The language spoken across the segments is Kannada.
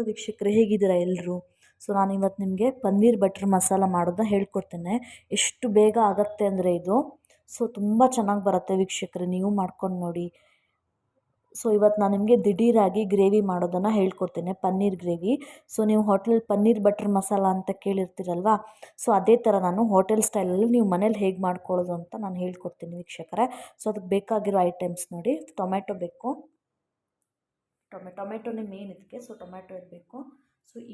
ವೀಕ್ಷಕರೇ, ಹೇಗಿದ್ದೀರಾ ಎಲ್ಲರೂ? ಸೊ ನಾನು ಇವತ್ತು ನಿಮಗೆ ಪನ್ನೀರ್ ಬಟರ್ ಮಸಾಲ ಮಾಡೋದನ್ನ ಹೇಳ್ಕೊಡ್ತೇನೆ. ಎಷ್ಟು ಬೇಗ ಆಗುತ್ತೆ ಅಂದರೆ ಇದು ತುಂಬ ಚೆನ್ನಾಗಿ ಬರುತ್ತೆ ವೀಕ್ಷಕರೇ, ನೀವು ಮಾಡ್ಕೊಂಡು ನೋಡಿ. ಇವತ್ತು ನಾನು ನಿಮಗೆ ದಿಢೀರಾಗಿ ಗ್ರೇವಿ ಮಾಡೋದನ್ನು ಹೇಳ್ಕೊಡ್ತೇನೆ, ಪನ್ನೀರ್ ಗ್ರೇವಿ. ನೀವು ಹೋಟೆಲ್ ಪನ್ನೀರ್ ಬಟರ್ ಮಸಾಲ ಅಂತ ಕೇಳಿರ್ತೀರಲ್ವಾ, ಅದೇ ಥರ ನಾನು ಹೋಟೆಲ್ ಸ್ಟೈಲಲ್ಲಿ ನೀವು ಮನೇಲಿ ಹೇಗೆ ಮಾಡ್ಕೊಳ್ಳೋದು ಅಂತ ನಾನು ಹೇಳ್ಕೊಡ್ತೀನಿ ವೀಕ್ಷಕರೇ. ಅದಕ್ಕೆ ಬೇಕಾಗಿರೋ ಐಟಮ್ಸ್ ನೋಡಿ. ಟೊಮೆಟೊ ಬೇಕು, ಟೊಮೆಟೊನೇ ಮೇನ್ ಇದಕ್ಕೆ. ಟೊಮೆಟೊ ಇರಬೇಕು.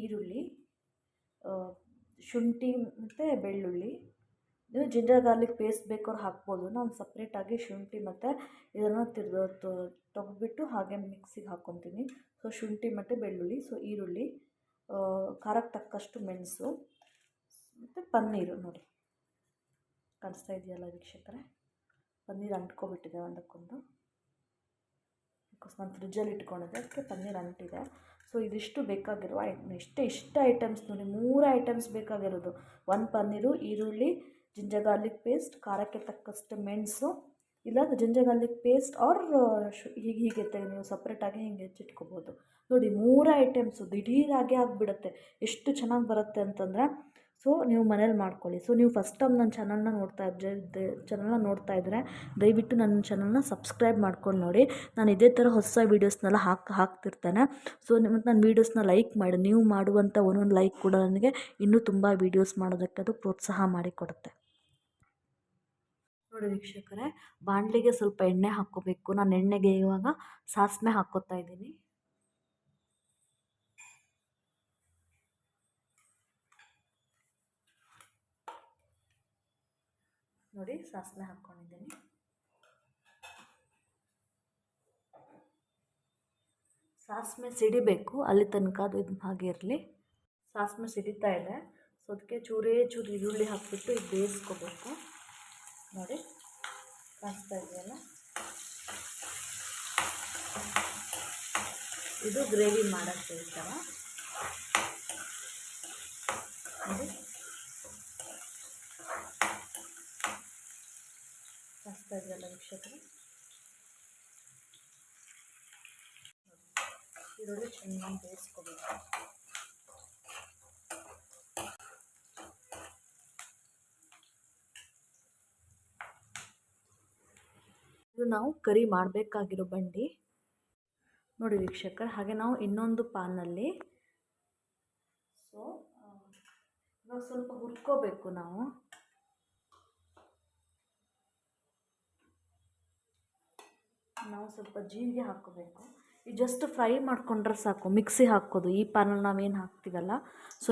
ಈರುಳ್ಳಿ, ಶುಂಠಿ ಮತ್ತು ಬೆಳ್ಳುಳ್ಳಿ. ನೀವು ಜಿಂಜರ್ ಗಾರ್ಲಿಕ್ ಪೇಸ್ಟ್ ಬೇಕಾದ್ರೆ ಹಾಕ್ಬೋದು. ನಾನು ಸಪ್ರೇಟಾಗಿ ಶುಂಠಿ ಮತ್ತು ಇದನ್ನು ತೆಗೆದ್ಬಿಟ್ಟು ಹಾಗೆ ಮಿಕ್ಸಿಗೆ ಹಾಕ್ಕೊತೀನಿ. ಶುಂಠಿ ಮತ್ತು ಬೆಳ್ಳುಳ್ಳಿ, ಈರುಳ್ಳಿ, ಖಾರಕ್ಕೆ ತಕ್ಕಷ್ಟು ಮೆಣಸು ಮತ್ತು ಪನ್ನೀರು. ನೋಡಿ, ಕಾಣಿಸ್ತಾ ಇದೆಯಲ್ಲ ವೀಕ್ಷಕರೇ, ಪನ್ನೀರ್ ಅಂಟ್ಕೊಬಿಟ್ಟಿದೆ ಒಂದಕ್ಕೊಂದು. ಬಿಕಾಸ್ ನಾನು ಫ್ರಿಜ್ಜಲ್ಲಿ ಇಟ್ಕೊಂಡಿದ್ದೆ, ಅದಕ್ಕೆ ಪನ್ನೀರ್ ಅಂಟಿದೆ. ಇದಿಷ್ಟು ಬೇಕಾಗಿರುವ ಇಷ್ಟು ಐಟಮ್ಸ್ ನೋಡಿ, 3 ಐಟಮ್ಸ್ ಬೇಕಾಗಿರೋದು. 1 ಪನ್ನೀರು, ಈರುಳ್ಳಿ, ಜಿಂಜರ್ ಗಾರ್ಲಿಕ್ ಪೇಸ್ಟ್, ಖಾರಕ್ಕೆ ತಕ್ಕಷ್ಟು ಮೆಣಸು, ಇಲ್ಲ ಜಿಂಜರ್ ಗಾರ್ಲಿಕ್ ಪೇಸ್ಟ್ ಆರ್ ಹೀಗೆ ನೀವು ಸಪ್ರೇಟಾಗಿ ಹಿಂಗೆ ಹೆಚ್ಚಿಟ್ಕೋಬೋದು. ನೋಡಿ, 3 ಐಟಮ್ಸು ದಿಢೀರಾಗೆ ಆಗಿಬಿಡುತ್ತೆ. ಎಷ್ಟು ಚೆನ್ನಾಗಿ ಬರುತ್ತೆ ಅಂತಂದರೆ ನೀವು ಮನೇಲಿ ಮಾಡ್ಕೊಳ್ಳಿ. ನೀವು ಫಸ್ಟ್ ಟೈಮ್ ನನ್ನ ಚಾನಲ್ನ ನೋಡ್ತಾ ಇದ್ದರೆ ದಯವಿಟ್ಟು ನನ್ನ ಚಾನಲ್ನ ಸಬ್ಸ್ಕ್ರೈಬ್ ಮಾಡ್ಕೊಂಡು ನೋಡಿ. ನಾನು ಇದೇ ಥರ ಹೊಸ ವೀಡಿಯೋಸ್ನೆಲ್ಲ ಹಾಕ್ತಿರ್ತೇನೆ. ಮತ್ತು ನನ್ನ ವೀಡಿಯೋಸ್ನ ಲೈಕ್ ಮಾಡಿ. ನೀವು ಮಾಡುವಂಥ ಒಂದೊಂದು ಲೈಕ್ ಕೂಡ ನನಗೆ ಇನ್ನೂ ತುಂಬ ವೀಡಿಯೋಸ್ ಮಾಡೋದಕ್ಕೆ ಅದು ಪ್ರೋತ್ಸಾಹ ಮಾಡಿಕೊಡುತ್ತೆ. ನೋಡಿ ವೀಕ್ಷಕರೇ, ಬಾಣಲಿಗೆ ಸ್ವಲ್ಪ ಎಣ್ಣೆ ಹಾಕ್ಕೋಬೇಕು. ನಾನು ಎಣ್ಣೆಗೆ ಇವಾಗ ಸಾಸಿವೆ ಹಾಕ್ಕೋತಾ ಇದ್ದೀನಿ. ನೋಡಿ, ಸಾಸಿವೆ ಹಾಕ್ಕೊಂಡಿದ್ದೀನಿ. ಸಾಸಿವೆ ಸಿಡಿಬೇಕು, ಅಲ್ಲಿ ತನಕ ಅದು ಹಾಗೆ ಇರಲಿ. ಸಾಸಿವೆ ಸಿಡಿತಾ ಇದೆ. ಅದಕ್ಕೆ ಚೂರು ಈರುಳ್ಳಿ ಹಾಕಿಬಿಟ್ಟು ಇದು ಬೇಯಿಸ್ಕೋಬೇಕು. ನೋಡಿ, ಕಾಣಿಸ್ತಾ ಇದೆಯಲ್ಲ, ಇದು ಗ್ರೇವಿ ಮಾಡೋಕ್ಕೆ ಈ ಥರ. ನೋಡಿ, ಕಾಣಿಸ್ತಾ ಇದೆಯಲ್ಲ ವೀಕ್ಷಕರು, ಈರುಳ್ಳಿ ಚೆನ್ನಾಗಿ ಬೇಯಿಸ್ಕೋಬೇಕು. ಇದು ನಾವು ಕರಿ ಮಾಡಬೇಕಾಗಿರೋ ಬಂಡಿ. ನೋಡಿ ವೀಕ್ಷಕರು, ಹಾಗೆ ನಾವು ಇನ್ನೊಂದು ಪಾನಲ್ಲಿ ಇವಾಗ ಸ್ವಲ್ಪ ಹುರ್ಕೋಬೇಕು. ನಾವು ಸ್ವಲ್ಪ ಜೀರಿಗೆ ಹಾಕ್ಕೋಬೇಕು. ಇದು ಜಸ್ಟ್ ಫ್ರೈ ಮಾಡ್ಕೊಂಡ್ರೆ ಸಾಕು. ಮಿಕ್ಸಿ ಹಾಕೋದು ಈ ಪಾನಲ್ಲಿ ನಾವೇನು ಹಾಕ್ತೀವಲ್ಲ,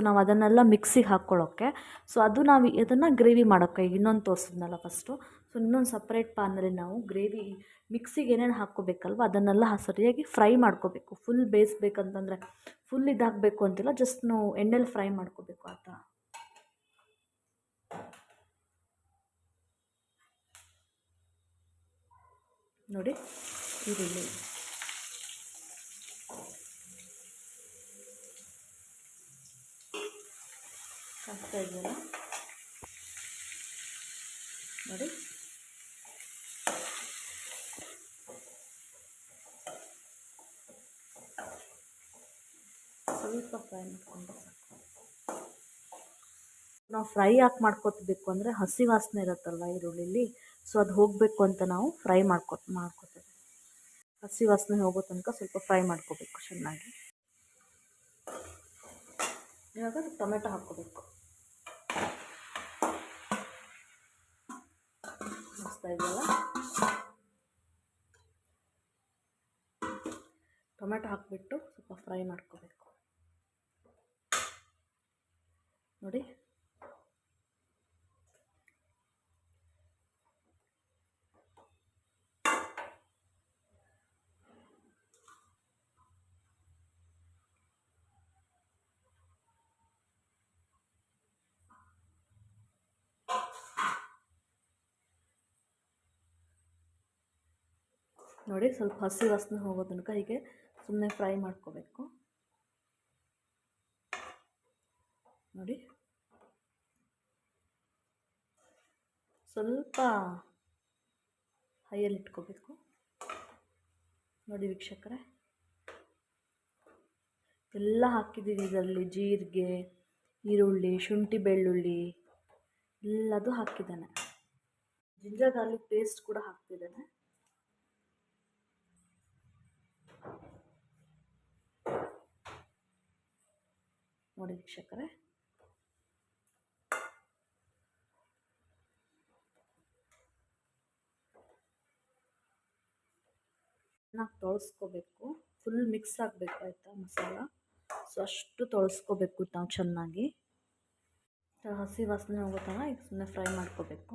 ನಾವು ಅದನ್ನೆಲ್ಲ ಮಿಕ್ಸಿಗೆ ಹಾಕ್ಕೊಳ್ಳೋಕ್ಕೆ. ಅದು ನಾವು ಅದನ್ನು ಗ್ರೇವಿ ಮಾಡೋಕ್ಕೆ ಇನ್ನೊಂದು ತೋರಿಸಿದ್ನಲ್ಲ ಫಸ್ಟು. ಇನ್ನೊಂದು ಸಪ್ರೇಟ್ ಪಾನಲ್ಲಿ ನಾವು ಗ್ರೇವಿ ಮಿಕ್ಸಿಗೆ ಏನೇನು ಹಾಕ್ಕೋಬೇಕಲ್ವ ಅದನ್ನೆಲ್ಲ ಸರಿಯಾಗಿ ಫ್ರೈ ಮಾಡ್ಕೋಬೇಕು. ಫುಲ್ ಬೇಯಿಸ್ಬೇಕಂತಂದರೆ ಫುಲ್ ಇದಾಗಬೇಕು ಅಂತಿಲ್ಲ, ಜಸ್ಟ್ ನಾವು ಎಣ್ಣೆಲಿ ಫ್ರೈ ಮಾಡ್ಕೋಬೇಕು ಆ ಥರ. ನೋಡಿ, ಈರುಳ್ಳಿ, ಹಾಕ್ತಾ ಇದ್ದೀರ ನೋಡಿ. ಸ್ವಲ್ಪ ಫ್ರೈ ಮಾಡ್ಕೊಂಡು ನಾವು ಫ್ರೈ ಯಾಕೆ ಮಾಡ್ಕೊತಿಬೇಕು ಅಂದರೆ ಹಸಿ ವಾಸನೆ ಇರುತ್ತಲ್ವ ಈರುಳ್ಳಿಲಿ, ಅದು ಹೋಗಬೇಕು ಅಂತ ನಾವು ಫ್ರೈ ಮಾಡ್ಕೋತೀವಿ. ಹಸಿ ವಾಸನೆ ಹೋಗೋ ತನಕ ಸ್ವಲ್ಪ ಫ್ರೈ ಮಾಡ್ಕೋಬೇಕು ಚೆನ್ನಾಗಿ. ಇವಾಗ ಟೊಮೆಟೊ ಹಾಕ್ಕೋಬೇಕು. ಹಾಕ್ತಾ ಇದೆಯಲ್ಲ, ಟೊಮೆಟೊ ಹಾಕಿಬಿಟ್ಟು ಸ್ವಲ್ಪ ಫ್ರೈ ಮಾಡ್ಕೋಬೇಕು. ನೋಡಿ, ನೋಡಿ, ಸ್ವಲ್ಪ ಹಸಿ ವಾಸನೆ ಹೋಗೋ ತನಕ ಹೀಗೆ ಸುಮ್ಮನೆ ಫ್ರೈ ಮಾಡ್ಕೋಬೇಕು. ನೋಡಿ, ಸ್ವಲ್ಪ ಹೈಯಲ್ಲಿ ಇಟ್ಕೋಬೇಕು. ನೋಡಿ ವೀಕ್ಷಕರೇ, ಎಲ್ಲ ಹಾಕಿದ್ದೀನಿ ಇದರಲ್ಲಿ. ಜೀರಿಗೆ, ಈರುಳ್ಳಿ, ಶುಂಠಿ ಬೆಳ್ಳುಳ್ಳಿ ಎಲ್ಲದೂ ಹಾಕಿದ್ದೇನೆ. ಜಿಂಜರ್ ಗಾರ್ಲಿಕ್ ಪೇಸ್ಟ್ ಕೂಡ ಹಾಕ್ತಿದ್ದೇನೆ. ನೋಡಿ ವೀಕ್ಷಕರೇ, ಚೆನ್ನಾಗಿ ತೊಳಸ್ಕೋಬೇಕು. ಫುಲ್ ಮಿಕ್ಸ್ ಆಗಬೇಕು ಆಯಿತಾ ಮಸಾಲ. ಸೊ ಅಷ್ಟು ತೊಳಸ್ಕೋಬೇಕು ನಾವು ಚೆನ್ನಾಗಿ. ಹಸಿ ವಾಸನೆ ಹೋಗೋ ಥರ ಈಗ ಸುಮ್ಮನೆ ಫ್ರೈ ಮಾಡ್ಕೋಬೇಕು.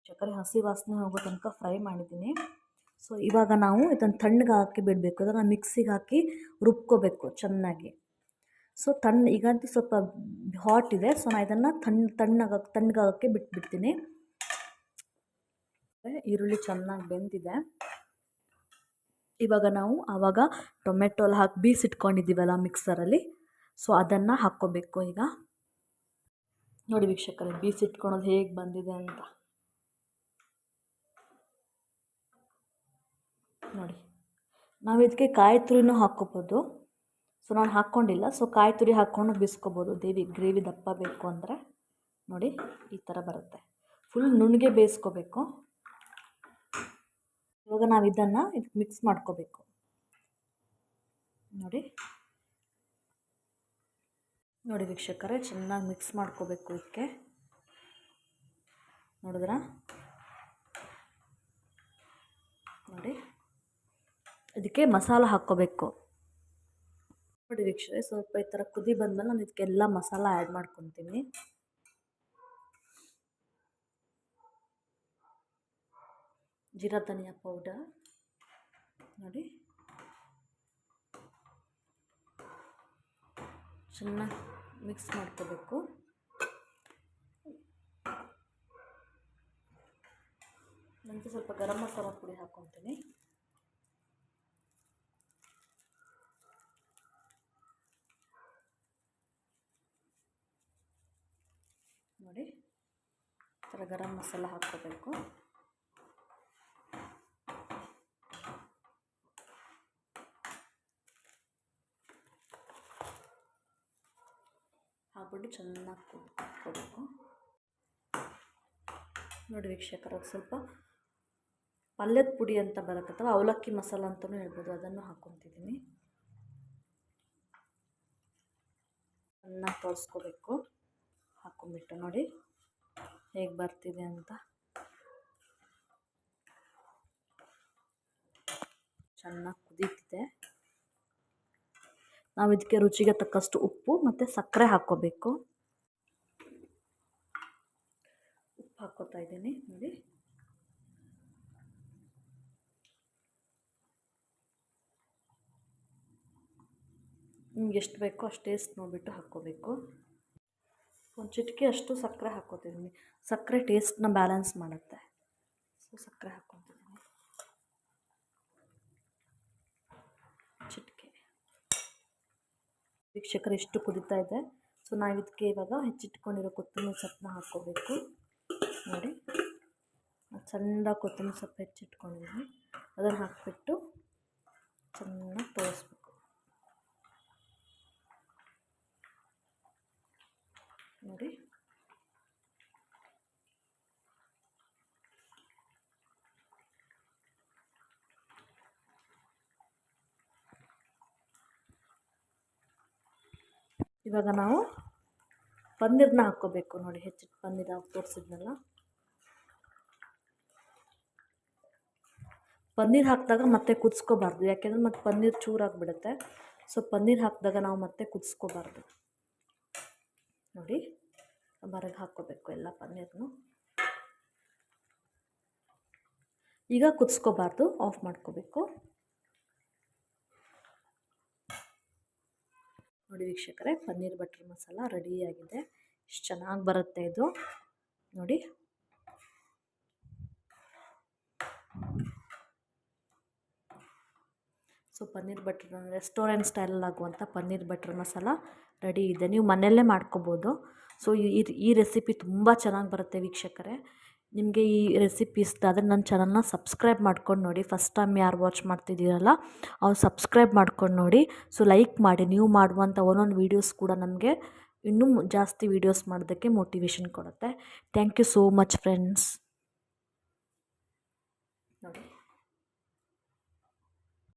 ಚಕ್ಕರೆ ಹಸಿ ವಾಸನೆ ಹೋಗೋ ತನಕ ಫ್ರೈ ಮಾಡಿದ್ದೀನಿ. ಸೊ ಇವಾಗ ನಾವು ಇದನ್ನು ತಣ್ಣಗೆ ಹಾಕಿ ಬಿಡಬೇಕು. ಅದನ್ನು ಮಿಕ್ಸಿಗೆ ಹಾಕಿ ರುಬ್ಕೋಬೇಕು ಚೆನ್ನಾಗಿ. ಸೊ ಈಗಂತೂ ಸ್ವಲ್ಪ ಹಾಟ್ ಇದೆ. ಸೊ ನಾನು ಇದನ್ನು ತಣ್ಣಗಾಗಕ್ಕೆ ಬಿಟ್ಬಿಡ್ತೀನಿ. ಈರುಳ್ಳಿ ಚೆನ್ನಾಗಿ ಬೆಂದಿದೆ. ಇವಾಗ ನಾವು ಆವಾಗ ಟೊಮೆಟೊ ಹಾಕಿ ಬೀಸಿಟ್ಕೊಂಡಿದ್ದೀವಲ್ಲ ಮಿಕ್ಸರಲ್ಲಿ, ಸೊ ಅದನ್ನು ಹಾಕ್ಕೋಬೇಕು. ಈಗ ನೋಡಿ ವೀಕ್ಷಕರೇ, ಬೀಸಿಟ್ಕೊಳೋದು ಹೇಗೆ ಬಂದಿದೆ ಅಂತ ನೋಡಿ. ನಾವು ಇದಕ್ಕೆ ಕಾಯಿ ತುರಿನೂ ಹಾಕ್ಕೋಬೋದು. ಸೊ ನಾನು ಹಾಕ್ಕೊಂಡಿಲ್ಲ. ಸೊ ಕಾಯಿ ತುರಿ ಹಾಕ್ಕೊಂಡು ಬೀಸ್ಕೋಬೋದು. ಗ್ರೇವಿ ದಪ್ಪ ಬೇಕು ಅಂದರೆ ನೋಡಿ ಈ ಥರ ಬರುತ್ತೆ. ಫುಲ್ ನುಣ್ಣಗೆ ಬೇಯಿಸ್ಕೋಬೇಕು. ಇವಾಗ ನಾವು ಇದನ್ನು ಇದಕ್ಕೆ ಮಿಕ್ಸ್ ಮಾಡ್ಕೋಬೇಕು. ನೋಡಿ ನೋಡಿ ವೀಕ್ಷಕರೇ, ಚೆನ್ನಾಗಿ ಮಿಕ್ಸ್ ಮಾಡ್ಕೋಬೇಕು. ಇದಕ್ಕೆ ನೋಡಿದ್ರಾ? ನೋಡಿ ಇದಕ್ಕೆ ಮಸಾಲ ಹಾಕ್ಕೋಬೇಕು. ನೋಡಿ ವೀಕ್ಷಕರೇ, ಸ್ವಲ್ಪ ಈ ಥರ ಕುದಿ ಬಂದಮೇಲೆ ನಾನು ಇದಕ್ಕೆಲ್ಲ ಮಸಾಲ ಆ್ಯಡ್ ಮಾಡ್ಕೊತೀನಿ. ಜೀರಾ ಧನಿಯಾ ಪೌಡರ್ ನೋಡಿ, ಚೆನ್ನಾಗಿ ಮಿಕ್ಸ್ ಮಾಡ್ಕೋಬೇಕು. ನಂತರ ಸ್ವಲ್ಪ ಗರಂ ಮಸಾಲ ಪುಡಿ ಹಾಕ್ಕೊತೀನಿ. ನೋಡಿ ಈ ಥರ ಗರಂ ಮಸಾಲ ಹಾಕ್ಕೋಬೇಕು. ಹಾಕ್ಬಿಟ್ಟು ಚೆನ್ನಾಗಿ ಕುಟ್ಕೋಬೇಕು. ನೋಡಿ ವೀಕ್ಷಕರ, ಸ್ವಲ್ಪ ಪಲ್ಯದ ಪುಡಿ ಅಂತ ಬರುತ್ತೆ ಅಥವಾ ಅವಲಕ್ಕಿ ಮಸಾಲ ಅಂತಲೂ ಹೇಳ್ಬೋದು, ಅದನ್ನು ಹಾಕ್ಕೊತಿದ್ದೀನಿ. ಚೆನ್ನಾಗಿ ತೋರಿಸ್ಕೋಬೇಕು. ಹಾಕ್ಕೊಂಬಿಟ್ಟು ನೋಡಿ ಹೇಗೆ ಬರ್ತಿದೆ ಅಂತ. ಚೆನ್ನಾಗಿ ಕುದೀತಿದೆ. ನಾವು ಇದಕ್ಕೆ ರುಚಿಗೆ ತಕ್ಕಷ್ಟು ಉಪ್ಪು ಮತ್ತು ಸಕ್ಕರೆ ಹಾಕ್ಕೋಬೇಕು. ಉಪ್ಪು ಹಾಕ್ಕೋತಾ ಇದ್ದೀನಿ ನೋಡಿ. ನಿಮ್ಗೆ ಎಷ್ಟು ಬೇಕೋ ಅಷ್ಟು ಟೇಸ್ಟ್ ನೋಡಿಬಿಟ್ಟು ಹಾಕ್ಕೋಬೇಕು. ಒಂದು ಚಿಟಿಕೆ ಅಷ್ಟು ಸಕ್ಕರೆ ಹಾಕ್ಕೋತಿದ್ದೀನಿ. ಸಕ್ಕರೆ ಟೇಸ್ಟ್ನ ಬ್ಯಾಲೆನ್ಸ್ ಮಾಡುತ್ತೆ. ಸೊ ಸಕ್ಕರೆ ಹಾಕ್ಕೊತಿದ್ದೀನಿ ಚಿಟಿಕೆ. ವೀಕ್ಷಕರು ಎಷ್ಟು ಕುದೀತಾ ಇದೆ. ಸೊ ನಾವು ಇದಕ್ಕೆ ಇವಾಗ ಹೆಚ್ಚಿಟ್ಕೊಂಡಿರೋ ಕೊತ್ತಂಬರಿ ಸೊಪ್ಪನ್ನ ಹಾಕ್ಕೋಬೇಕು. ನೋಡಿ ಚಂದ ಕೊತ್ತಂಬರಿ ಸೊಪ್ಪು ಹೆಚ್ಚಿಟ್ಕೊಂಡಿದ್ದೀನಿ, ಅದನ್ನು ಹಾಕಿಬಿಟ್ಟು ಚೆನ್ನಾಗಿ ತೋರಿಸ್ಬೇಕು. ನೋಡಿ ಇವಾಗ ನಾವು ಪನ್ನೀರನ್ನ ಹಾಕ್ಕೋಬೇಕು. ನೋಡಿ ಹೆಚ್ಚಿಟ್ಟು ಪನ್ನೀರ್ ತೋರಿಸಿದ್ನಲ್ಲ, ಪನ್ನೀರ್ ಹಾಕಿದಾಗ ಮತ್ತೆ ಕುದಿಸ್ಕೋಬಾರ್ದು, ಯಾಕೆಂದರೆ ಮತ್ತೆ ಪನ್ನೀರ್ ಚೂರಾಗಿಬಿಡುತ್ತೆ. ಸೊ ಪನ್ನೀರ್ ಹಾಕಿದಾಗ ನಾವು ಮತ್ತೆ ಕುದಿಸ್ಕೋಬಾರ್ದು. ನೋಡಿ ಬರಗೆ ಹಾಕ್ಕೋಬೇಕು ಎಲ್ಲ ಪನ್ನೀರ್ನು. ಈಗ ಕುದಿಸ್ಕೋಬಾರ್ದು, ಆಫ್ ಮಾಡ್ಕೋಬೇಕು. ನೋಡಿ ವೀಕ್ಷಕರೇ, ಪನ್ನೀರ್ ಬಟರ್ ಮಸಾಲ ರೆಡಿಯಾಗಿದೆ. ಎಷ್ಟು ಚೆನ್ನಾಗಿ ಬರುತ್ತೆ ಇದು ನೋಡಿ. ಸೊ ಪನ್ನೀರ್ ಬಟರ್ ರೆಸ್ಟೋರೆಂಟ್ ಸ್ಟೈಲಲ್ಲಿ ಆಗುವಂಥ ಪನ್ನೀರ್ ಬಟರ್ ಮಸಾಲ ರೆಡಿ ಇದೆ. ನೀವು ಮನೆಯಲ್ಲೇ ಮಾಡ್ಕೋಬೋದು. ಸೊ ಈ ರೆಸಿಪಿ ತುಂಬ ಚೆನ್ನಾಗಿ ಬರುತ್ತೆ ವೀಕ್ಷಕರೇ. ನಿಮಗೆ ಈ ರೆಸಿಪಿ ಇಷ್ಟ ಆದರೆ ನನ್ನ ಚಾನಲ್ನ ಸಬ್ಸ್ಕ್ರೈಬ್ ಮಾಡ್ಕೊಂಡು ನೋಡಿ. ಫಸ್ಟ್ ಟೈಮ್ ಯಾರು ವಾಚ್ ಮಾಡ್ತಿದ್ದೀರಲ್ಲ ಅವ್ರು ಸಬ್ಸ್ಕ್ರೈಬ್ ಮಾಡ್ಕೊಂಡು ನೋಡಿ. ಸೊ ಲೈಕ್ ಮಾಡಿ. ನೀವು ಮಾಡುವಂಥ ಒಂದೊಂದು ವೀಡಿಯೋಸ್ ಕೂಡ ನಮಗೆ ಇನ್ನೂ ಜಾಸ್ತಿ ವೀಡಿಯೋಸ್ ಮಾಡೋದಕ್ಕೆ ಮೋಟಿವೇಶನ್ ಕೊಡುತ್ತೆ. Thank you so much friends.